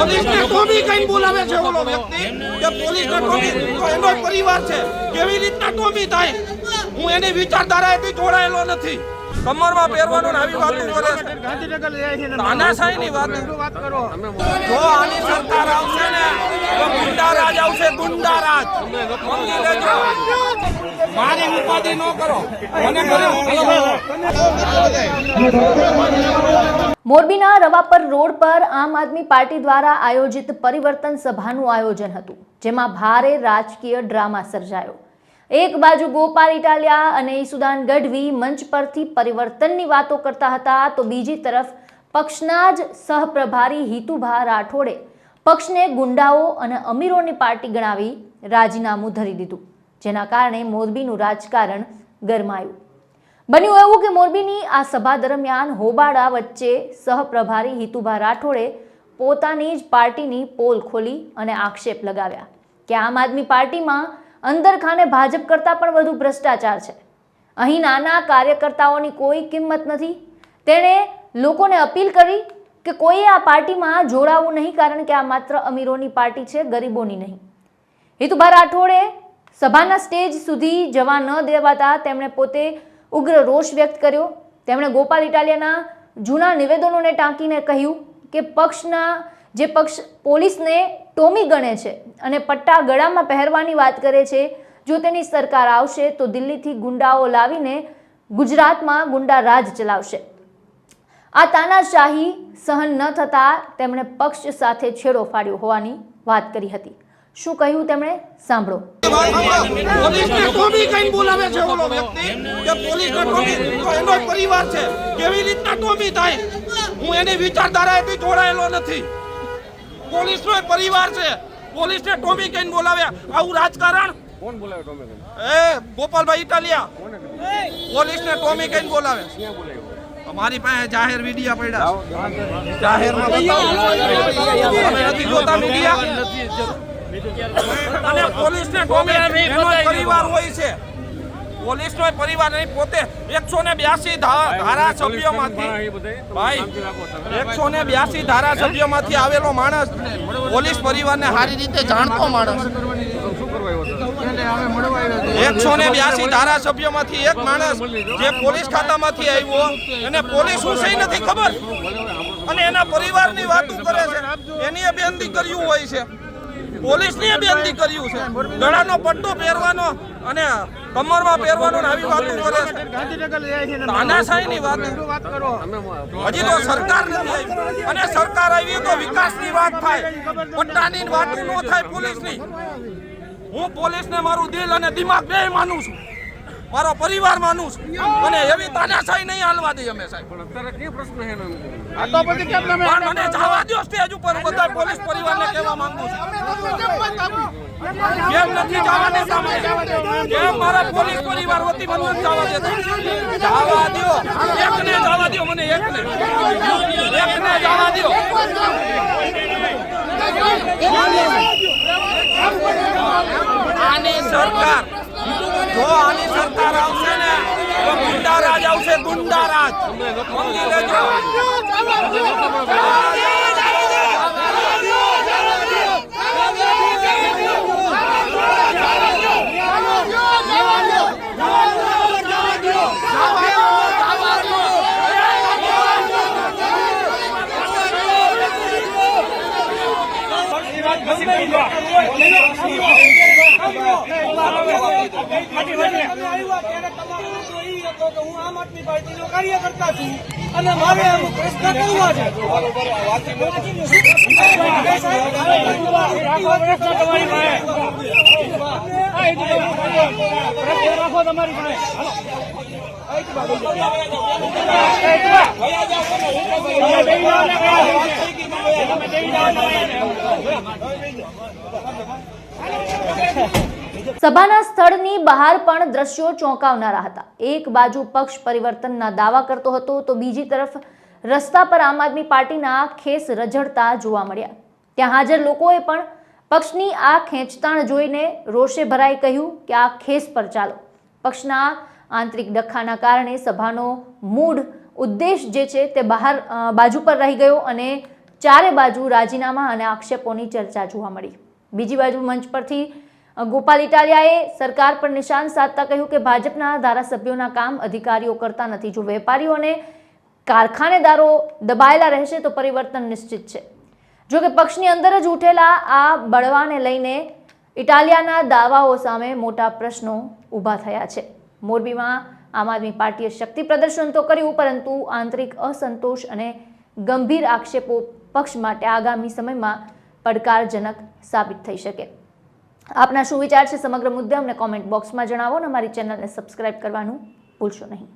પોલીસને ટોમી કઈ બોલાવે છે ઓલો વ્યક્તિ કે પોલીસને ટોમી તો એનો પરિવાર છે કેવી રીતના ટોમી થાય હું એની વિચારધારાથી જોડાયેલો નથી કમરમાં પહેરવાનું આવી વાતો કરે છે ગાંધીનગર લઈ છે તાનાશાહીની વાત કરો જો આની સરકાર આવશે ને તો ગુંડારાજ આવશે ગુંડારાજ સમજી લેજો મારી ઉપાધિ ન કરો મને મોરબીના રવાપર રોડ પર આમ આદમી પાર્ટી દ્વારા આયોજિત પરિવર્તન સભાનું આયોજન હતું, જેમાં ભારે રાજકીય ડ્રામા સર્જાયો। એક બાજુ ગોપાલ ઇટાલિયા અને ઈસુદાન ગઢવી મંચ પરથી પરિવર્તનની વાતો કરતા હતા, તો બીજી તરફ પક્ષના જ સહપ્રભારી હિતુભા રાઠોડે પક્ષને ગુંડાઓ અને અમીરોની પાર્ટી ગણાવી રાજીનામું ધરી દીધું, જેના કારણે મોરબીનું રાજકારણ ગરમાયું। બન્યું એવું કે મોરબીની આ સભા દરમિયાન હોબાળા વચ્ચે સહપ્રભારી હિતુભા રાઠોડે પોતાની જ પાર્ટીની પોલ ખોલી અને આક્ષેપ લગાવ્યા કે આમ આદમી પાર્ટીમાં અંદરખાને ભાજપ કરતાં પણ વધુ ભ્રષ્ટાચાર છે। અહીં નાના કાર્યકર્તાઓની કોઈ કિંમત નથી। તેણે લોકોને અપીલ કરી કે કોઈએ આ પાર્ટીમાં જોડાવું નહીં, કારણ કે આ માત્ર અમીરોની પાર્ટી છે, ગરીબોની નહીં। હિતુભા રાઠોડે સભાના સ્ટેજ સુધી જવા ન દેવાતા તેમણે પોતે ઉગ્ર રોષ વ્યક્ત કર્યો। તેમણે ગોપાલ ઇટાલિયાના જૂના નિવેદનોને ટાંકીને કહ્યું કે પક્ષ પોલીસને ટોમી ગણે છે અને પટ્ટા ગળામાં પહેરવાની વાત કરે છે, જો તેની સરકાર આવશે તો દિલ્હીથી ગુંડાઓ લાવીને ગુજરાતમાં ગુંડા રાજ ચલાવશે। આ તાનાશાહી સહન ન થતા તેમણે પક્ષ સાથે છેડો ફાડ્યો હોવાની વાત કરી હતી। શું કહ્યું તેમણે સાંભળો। પોલીસને ટોમી કઈ બોલાવે છે ઓલો વ્યક્તિ કે પોલીસને ટોમી તો એનો પરિવાર છે કેવી રીતના ટોમી થાય હું એની વિચારધારાથી જોડાયેલો નથી। પોલીસનો પરિવાર છે, પોલીસને ટોમી કઈ બોલાવ્યા આવું રાજકારણ કોણ બોલાવે ટોમી કઈ? ગોપાલભાઈ ઇટાલિયા પોલીસને ટોમી કઈ બોલાવે? અમારી પાસે જાહેર મીડિયા પડ્યા જાહેરમાં બતાવો નથી જોતા મીડિયા અને પોલીસને ટોમી એનો પરિવાર હોય છે। પોલીસનો પરિવાર નહીં, પોતે 182 ધારાસભ્યોમાંથી ભાઈ 182 ધારાસભ્યોમાંથી આવેલો માણસ, પોલીસ પરિવારને સારી રીતે જાણતો માણસ, 182 ધારાસભ્યોમાંથી એક માણસ જે પોલીસ ખાતામાંથી આવ્યો અને પોલીસ શું છે નથી ખબર અને એના પરિવારની વાતો કરે છે, એની બેનતી કર્યું હોય છે, પોલીસની બેનતી કર્યું છે, ગળાનો પટ્ટો પહેરવાનો અને કમરમાં પહેરવાનો આવી વાતો કરે છે ગાંધીનગર લઈ છે તાનાશાહીની વાત કરો। હજી તો સરકાર નથી આવી અને સરકાર આવી તો વિકાસની વાત થાય, પટ્ટાની વાતો ન થાય પોલીસની। હું પોલીસને મારું દિલ અને દિમાગ બે માનું છું, મારો પરિવાર માનું છું અને એવી તાનાશાહી નહીં હાલવા દઈએ અમે સાહેબ। અત્યારે કે પ્રશ્ન છે આ તો પછી કેમ તમે મને જવા દો સ્ટેજ ઉપર, બધા પોલીસ પરિવારને કહેવા માંગુ છું કેમ નથી જવાને સામે કેમ મારા પોલીસ પરિવાર વતી મને જવા દેતા? જવા દો, એકને જવા દો, મને એકને જવા દો। આની સરકાર જો આની સરકાર આવશે ને તો ગુંડારાજ આવશે ગુંડારાજ સમજી લેજો। હું આમ આદમી પાર્ટીનો કાર્યકર્તા છું અને મારે અમુક પ્રશ્ન કરવા છે। રાખો તમારી સભાના સ્થળની બહાર પણ દ્રશ્યો ચોંકાવનારા હતા। એક બાજુ પક્ષ પરિવર્તનના દાવા કરતો હતો, તો બીજી તરફ રસ્તા પર આમ આદમી પાર્ટીના ખેસ રઝળતા જોવા મળ્યા। ત્યાં હાજર લોકોએ પણ પક્ષની આ ખેંચતાણ જોઈને રોષે ભરાઈ કહ્યું કે આ ખેસ પર ચાલો। પક્ષના આંતરિક ડખ્ખાના કારણે સભાનો મૂળ ઉદ્દેશ જે છે તે બાજુ પર રહી ગયો અને ચારે બાજુ રાજીનામા અને આક્ષેપોની ચર્ચા જોવા મળી. બીજી બાજુ મંચ પરથી ગોપાલ ઇટાલિયાએ સરકાર પર નિશાન સાધતા કહ્યું કે ભાજપના ધારાસભ્યોના કામ અધિકારીઓ કરતા નથી. જો વેપારીઓ અને કારખાનેદારો દબાયેલા રહેશે તો પરિવર્તન નિશ્ચિત છે. જો કે પક્ષની અંદર જ ઉઠેલા આ બળવાને લઈને ઇટાલિયાના દાવાઓ સામે મોટા પ્રશ્નો ઊભા થયા છે. મોરબીમાં આમ આદમી પાર્ટીએ શક્તિ પ્રદર્શન તો કર્યું, પરંતુ આંતરિક અસંતોષ અને ગંભીર આક્ષેપો પક્ષ માટે આગામી સમયમાં પડકારજનક સાબિત થઈ શકે. આપના શું વિચાર છે સમગ્ર મુદ્દે અમને કોમેન્ટ બોક્સમાં જણાવો અને અમારી ચેનલને સબસ્ક્રાઇબ કરવાનું ભૂલશો નહીં.